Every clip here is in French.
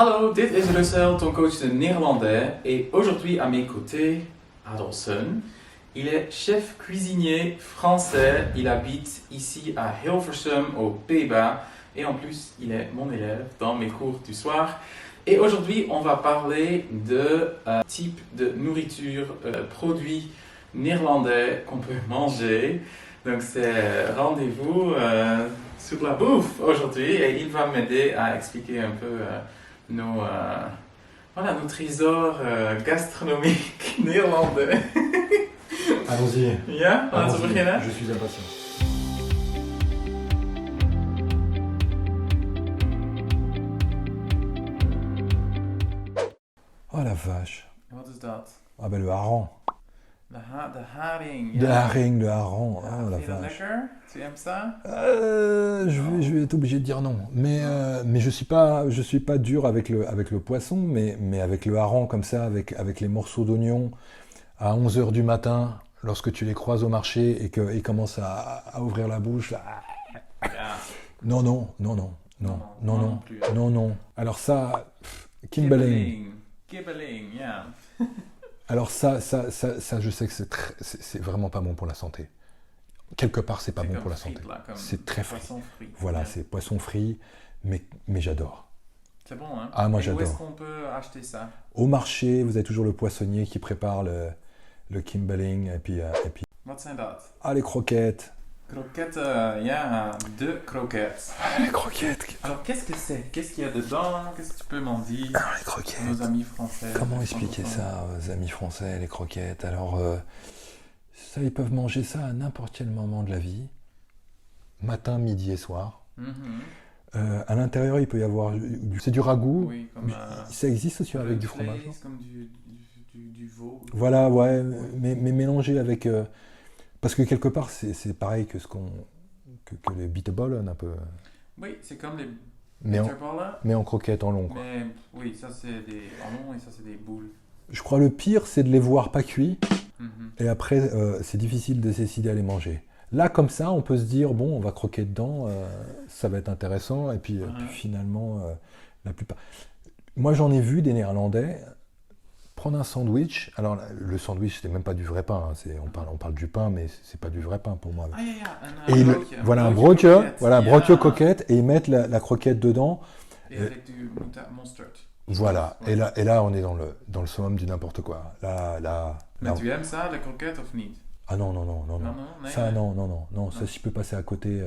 Hallo, dit is Russell, ton coach de néerlandais. Et aujourd'hui, à mes côtés, Adolfsen. Il est chef cuisinier français. Il habite ici à Hilversum, aux Pays-Bas. Et en plus, il est mon élève dans mes cours du soir. Et aujourd'hui, on va parler de type de nourriture, produits néerlandais qu'on peut manger. Donc c'est rendez-vous sur la bouffe aujourd'hui et il va m'aider à expliquer un peu nos trésors gastronomiques néerlandais. Allons-y. Ja, laten we beginnen. Je suis impatient. Oh la vache. Wat is dat? Ah ben le hareng. De haring. De haring, le hareng. Ja, Oh la vind je dat vache. lekker? Tu aimes ça? Je vais être obligé de dire non. Mais je suis pas dur avec le poisson, mais avec le hareng comme ça, avec les morceaux d'oignon à 11h du matin, lorsque tu les croises au marché et qu'ils commencent à ouvrir la bouche. Là. Ja. Non. Plus. Non. Alors ça, Kimberling. Kibbeling, ja. Alors ça, je sais que c'est vraiment pas bon pour la santé. Quelque part, c'est pas bon pour la santé. C'est très frit. Frit. Voilà, Ja. c'est poisson frit, mais j'adore. C'est bon, hein? Ah, moi, Et où est-ce j'adore. qu'on peut acheter ça? Au marché, vous avez toujours le poissonnier qui prépare le Kimberling et puis Wat zijn dat? les croquettes. Kroketten, ja, de kroket. Les croquettes. Alors, qu'est-ce que c'est? Qu'est-ce qu'il y a dedans? Qu'est-ce que tu peux m'en dire? Les Pour croquettes. nos amis français. Comment expliquer ça aux amis français, les croquettes? Alors, ça, ils peuvent manger ça à n'importe quel moment de la vie. Matin, midi et soir. Mhm. À l'intérieur, il peut y avoir... C'est du ragoût. Oui, comme Ça existe aussi avec du vlees, fromage. Non comme du veau. Voilà, ouais, mais mélangé avec... parce que quelque part, c'est pareil que que les bitterballen un peu. Oui, c'est comme les Mais en, bitterballen. mais en croquettes, en long. Quoi. Mais oui, ça c'est des en long et ça c'est des boules. Je crois le pire, c'est de les voir pas cuits. Mhm. Et après, c'est difficile de se décider à les manger. Là, comme ça, on peut se dire, bon, on va croquer dedans, ça va être intéressant. Et puis, puis finalement, la plupart... Moi, j'en ai vu des Néerlandais prendre un sandwich. Alors, le sandwich, c'est même pas du vrai pain. Hein. On parle du pain, mais c'est pas du vrai pain pour moi. Ah, Et voilà, un broodje, coquette, et ils mettent la croquette dedans. Et avec du mustard. Voilà, Ouais. et là, on est dans le summum du n'importe quoi. Là, Mais tu aimes ça, les croquettes, of niet? ah non. Nee, Ça, nee. non, ça, je peux passer à côté.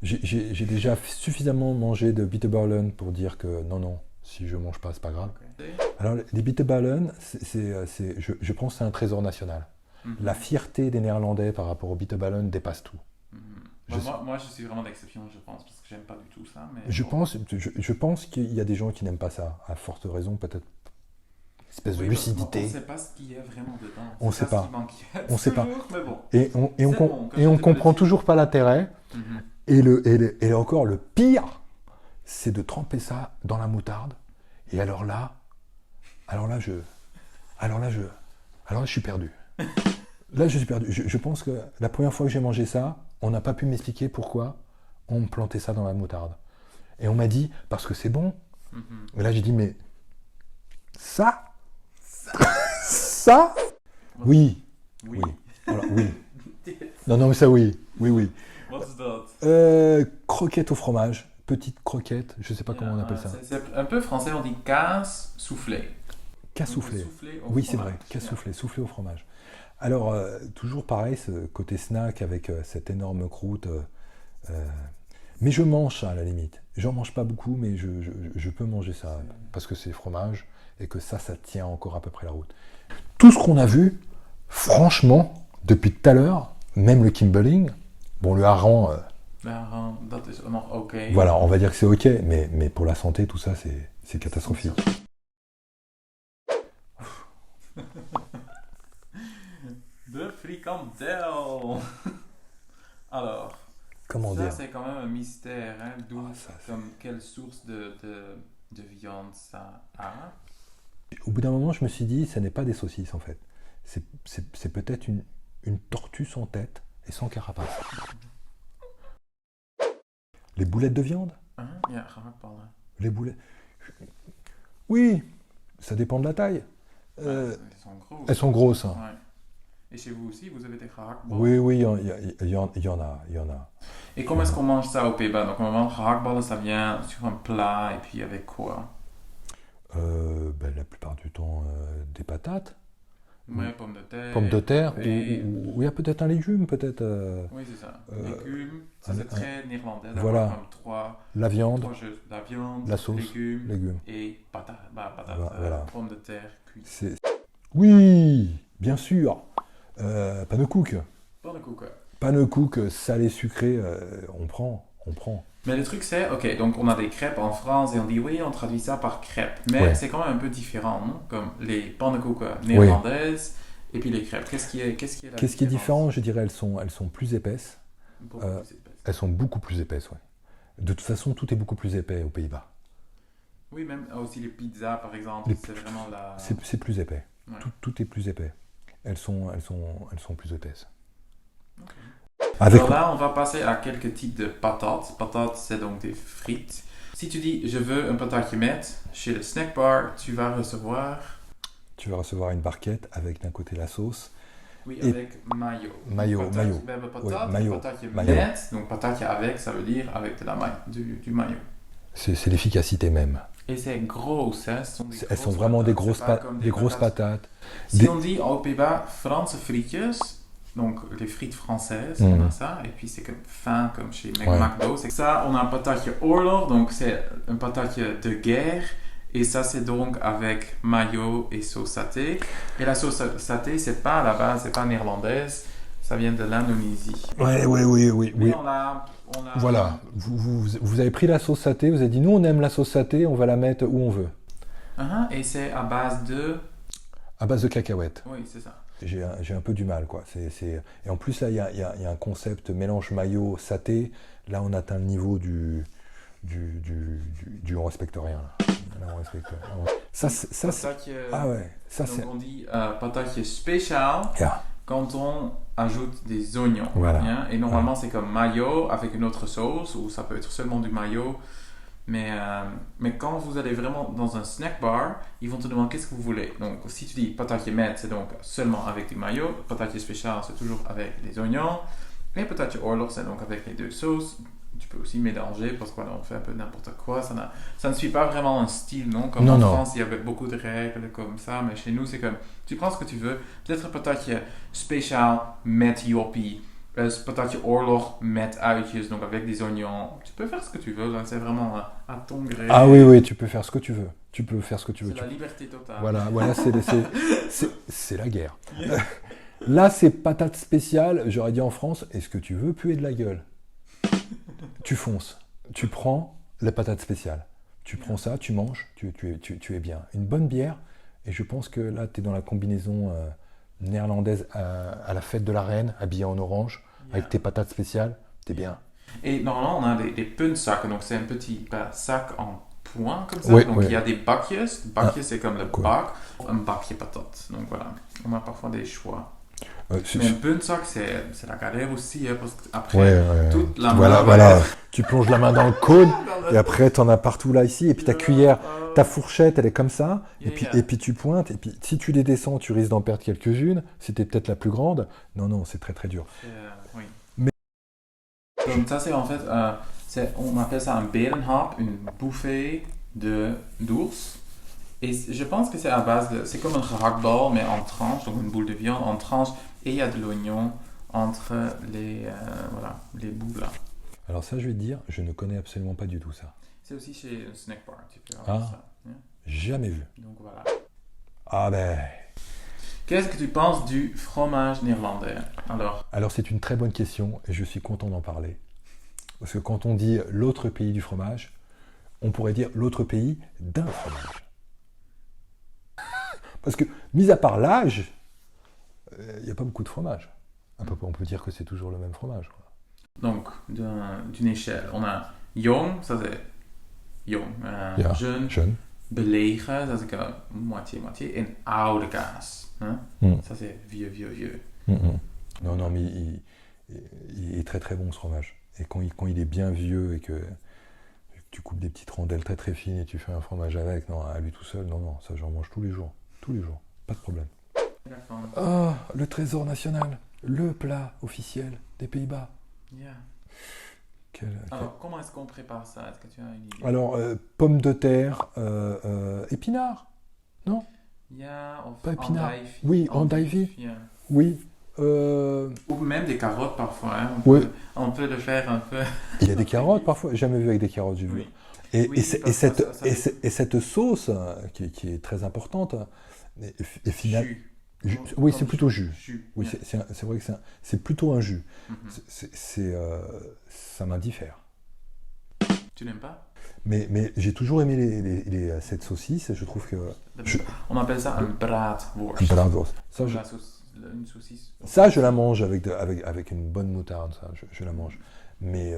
J'ai déjà suffisamment mangé de bitterballen pour dire que non, si je mange pas, c'est pas grave. Okay. Alors, les bitterballen, je pense que c'est un trésor national. Mhm. La fierté des Néerlandais par rapport aux bitterballen dépasse tout. Mhm. Je Moi, je suis vraiment d'exception, je pense, parce que j'aime pas du tout ça. Mais Je bon. pense qu'il y a des gens qui n'aiment pas ça, à forte raison, peut-être. Espèce de Oui, lucidité. On ne sait pas ce qu'il y a vraiment dedans. On C'est sait ça pas. ce qui manque. On sait pas. Toujours, mais bon. Et on C'est bon, quand et on j'étais comprend petit. toujours pas l'intérêt. Mhm. Et encore, le pire, c'est de tremper ça dans la moutarde. Et alors là, je suis perdu. Là, je suis perdu. Je pense que la première fois que j'ai mangé ça, on n'a pas pu m'expliquer pourquoi on me plantait ça dans la moutarde. Et on m'a dit, parce que c'est bon. Mhm. Et là, j'ai dit, mais ça Ça Oui. Oui. Alors, oui. Non, mais ça, oui. Oui. Wat is dat? Croquette au fromage. Petite croquette. Je sais pas comment on appelle ça. C'est un peu français, on dit casse soufflé. Cassoufflé. Soufflé au Oui, c'est fromage. vrai. Cassoufflé. Soufflé au fromage. Alors, toujours pareil, ce côté snack avec cette énorme croûte. Mais je mange ça à la limite. J'en mange pas beaucoup, mais je peux manger ça parce que c'est fromage et que ça tient encore à peu près la route. Tout ce qu'on a vu, franchement, depuis tout à l'heure, même le Kimberling, bon, le hareng, Ja, dat is nog oké. voilà, on va dire que c'est ok, mais pour la santé, tout ça, c'est catastrophique. De frikandel. Alors, Comment ça dire c'est quand même un mystère, hein, d'où, Ah, ça, c'est- comme quelle source de viande ça a. Au bout d'un moment, je me suis dit, ce n'est pas des saucisses en fait. C'est peut-être une tortue sans tête et sans carapace. Les boulettes de viande Ja, ga maar ballen. Les boulettes. Oui, ça dépend de la taille. Elles sont grosses. Elles sont grosses, hein. Ouais. Et chez vous aussi, vous avez des gehaktbal? Oui, oui, il y en a. Et comment est-ce qu'on mange ça aux Pays-Bas? Donc, on mange gehaktballen, ça vient sur un plat, et puis avec quoi? La plupart du temps, des patates, Ouais, pommes de terre. pommes de terre, Et... ou il y a peut-être un légume, peut-être. Oui, c'est ça. euh, Légumes, ça c'est très néerlandais. voilà. D'avoir comme trois La viande, choses. La viande, la sauce, légumes et patates. Patates, Voilà. pommes de terre cuites. Oui, bien sûr. Pannekuchen. Pannenkoeken. Pannekuchen, salé, sucré, on prend. Mais le truc c'est, ok, donc on a des crêpes en France et on dit oui, on traduit ça par crêpes. Mais Ouais. c'est quand même un peu différent, non? Comme les pannenkoeken néerlandaises et puis les crêpes. Qu'est-ce qui est la Qu'est-ce qui est différence? différent? Je dirais elles sont plus épaisses. Beaucoup plus épaisse. Elles sont beaucoup plus épaisses, ouais. De toute façon, tout est beaucoup plus épais aux Pays-Bas. Oui, même aussi les pizzas par exemple, Les- c'est vraiment la... C'est plus épais. Ouais. Tout est plus épais. Elles sont plus épaisses. Ok. Avec Alors là, on va passer à quelques types de patates. Patates, c'est donc des frites. Si tu dis je veux un patatje met chez le snack bar, tu vas recevoir, Tu vas recevoir une barquette avec d'un côté la sauce. oui, Et- avec mayo. Mayo, Patatje, mayo. we hebben Oui, patat, mayo, patatje mayo. met. Donc patatje avec, ça veut dire avec de la du mayo. C'est l'efficacité même. Et c'est gros, hein. Ce sont des Elles sont grosses vraiment des patates. grosses, C'est pas comme des grosses patates. Si Des- on dit aux Pays-Bas Franse frietjes, donc les frites françaises, Mhm. on a ça, et puis c'est comme fin, comme chez Ouais. McDo. C'est ça, on a un patatje oorlog, donc c'est un patatje de guerre, et ça c'est donc avec mayo et sauce saté. Et la sauce saté, c'est pas à la base, c'est pas néerlandaise, ça vient de l'Indonésie. Oui. Mais on a Voilà, vous avez pris la sauce saté, vous avez dit nous on aime la sauce saté, on va la mettre où on veut. Et c'est à base de... À base de cacahuètes. Oui, c'est ça. J'ai un peu du mal, quoi. Et en plus, là, il y a un concept mélange mayo saté. Là, on atteint le niveau du on respecte rien. Là, on respecte rien. Ça, c'est... Patatje, Ah ouais, ça donc c'est... on dit patatje spécial. Yeah. Quand on ajoute des oignons. Voilà. Hein, et normalement, c'est comme mayo avec une autre sauce, ou ça peut être seulement du mayo. Mais quand vous allez vraiment dans un snack bar, ils vont te demander qu'est-ce que vous voulez. Donc, si tu dis patatje met, c'est donc seulement avec du mayo. Patatje spécial, c'est toujours avec des oignons. Et patatje oorlog, c'est donc avec les deux sauces. Tu peux aussi mélanger parce qu'on fait un peu n'importe quoi. Ça ne suit pas vraiment un style, non? Comme en France, il y avait beaucoup de règles comme ça. Mais chez nous, c'est comme, tu prends ce que tu veux. Peut-être patatje spécial met joppie. Patatje oorlog met uitjes, donc avec des oignons. Tu peux faire ce que tu veux, là, c'est vraiment à ton gré. Ah oui, tu peux faire ce que tu veux. Tu peux faire ce que tu veux. C'est la liberté totale. Voilà, c'est la guerre. Là, c'est patate spéciale. J'aurais dit en France, est-ce que tu veux puer de la gueule? Tu fonces. Tu prends la patate spéciale. Tu prends ça, tu manges, tu es bien. Une bonne bière, et je pense que là, tu es dans la combinaison néerlandaise à la fête de la reine, habillée en orange, avec tes patates spéciales, t'es bien. Et normalement, on a des puntzakken, donc c'est un petit sac en point comme ça. Oui, donc oui. il y a des bakjes. Bakjes, c'est comme le Cool. bak, un bakje patate. Donc voilà, on a parfois des choix. C'est- Mais un puntzak, c'est la galère aussi, hein, parce qu'après, Ouais. toute la main Voilà, va voilà. être Tu plonges la main dans le cône, dans la- et après, t'en as partout là, ici, et puis ta cuillère, ta fourchette, elle est comme ça, Yeah. et puis tu pointes, et puis si tu les descends, tu risques d'en perdre quelques-unes. C'était peut-être la plus grande. Non, c'est très très dur. Oui. Mais- Donc ça, c'est en fait, on appelle ça un berenhap, une bouffée d'ours. Et je pense que c'est à base de, c'est comme un gehaktbal, mais en tranches, donc une boule de viande en tranches, et il y a de l'oignon entre les bouts là. Alors ça, je vais te dire, je ne connais absolument pas du tout ça. C'est aussi chez un snack bar, tu peux avoir ça. Hein. Jamais vu. Donc voilà. Ah ben... Qu'est-ce que tu penses du fromage néerlandais? Alors c'est une très bonne question, et je suis content d'en parler. Parce que quand on dit l'autre pays du fromage, on pourrait dire l'autre pays d'un fromage. Parce que, mis à part l'âge, il n'y a pas beaucoup de fromage. On peut dire que c'est toujours le même fromage, quoi. Donc, d'une échelle, on a jong, ça c'est jong, Ja, jeune, belegen, ça c'est comme moitié, et oude kaas. Hein? Ça c'est vieux. Non, mais il est très très bon ce fromage. Et quand il est bien vieux et que tu coupes des petites rondelles très très fines et tu fais un fromage avec. Non, à lui tout seul, non, non, ça j'en mange tous les jours. Tous les jours, pas de problème. Ah, le trésor national, le plat officiel des Pays-Bas. Yeah. Quel- Alors, comment est-ce qu'on prépare ça? Est-ce que tu as une idée? Alors, pommes de terre, épinards, non? Yeah, of Pas épinards. andijvie. Oui, andijvie. Yeah. Oui. Ou même des carottes parfois. Hein. Ouais. On peut le faire un peu. Il y a des carottes parfois, jamais vu avec des carottes, j'ai vu. Oui. Et, Oui, et cette sauce qui est très importante, et final, Jus. oui, Comme c'est plutôt jus. Oui, Yeah. c'est vrai que c'est plutôt un jus. Mhm. Ça m'indiffère. Tu n'aimes pas? Mais j'ai toujours aimé cette saucisse et je trouve que... On appelle ça un braadworst. Bratwurst. Ça, Une saucisse. ça, je la mange avec une bonne moutarde, ça, je la mange. Mais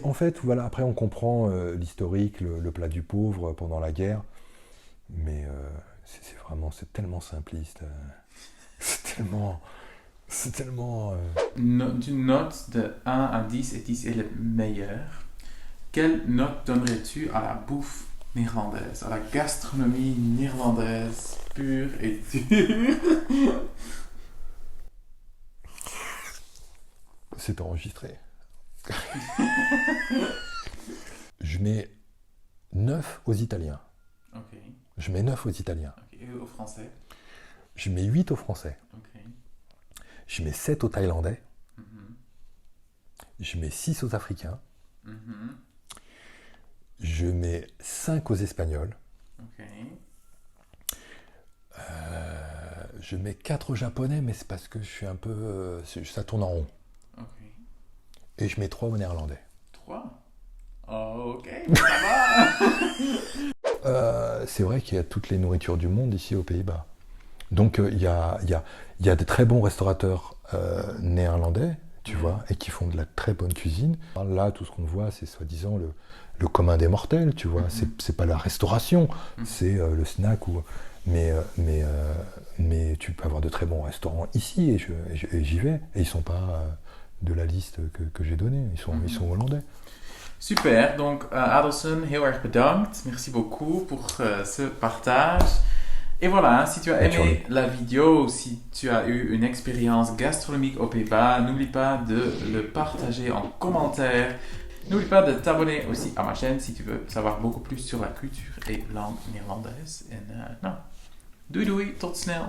en fait, voilà, après on comprend l'historique, le plat du pauvre pendant la guerre. Mais c'est tellement simpliste. C'est tellement... Tu notes de 1 à 10 et 10 est le meilleur. Quelle note donnerais-tu à la bouffe néerlandaise, à la gastronomie néerlandaise pure et dure? C'est enregistré. Je mets 9 aux Italiens. Ok. Je mets 9 aux Italiens. Et au français? Je mets 8 aux Français. Ok. Je mets 7 aux Thaïlandais. Mhm. Je mets 6 aux Africains. Mhm. Je mets 5 aux Espagnols. Ok. Je mets 4 aux Japonais, mais c'est parce que je suis un peu... ça tourne en rond. Ok. Et je mets 3 aux Néerlandais. 3. Oh, ok. Ça va. C'est vrai qu'il y a toutes les nourritures du monde ici aux Pays-Bas. Donc il y a de très bons restaurateurs néerlandais, tu vois, et qui font de la très bonne cuisine. Là, tout ce qu'on voit, c'est soi-disant le commun des mortels, tu vois. C'est pas la restauration, c'est le snack. Mais tu peux avoir de très bons restaurants ici, et j'y vais. Et ils sont pas de la liste que j'ai donnée, ils sont hollandais. Super, donc Adelson, heel erg bedankt. Merci beaucoup pour ce partage. Et voilà, si tu as aimé la vidéo, si tu as eu une expérience gastronomique aux Pays-Bas, n'oublie pas de le partager en commentaire. N'oublie pas de t'abonner aussi à ma chaîne si tu veux savoir beaucoup plus sur la culture et langue néerlandaise. En nou, doei doei, tot snel.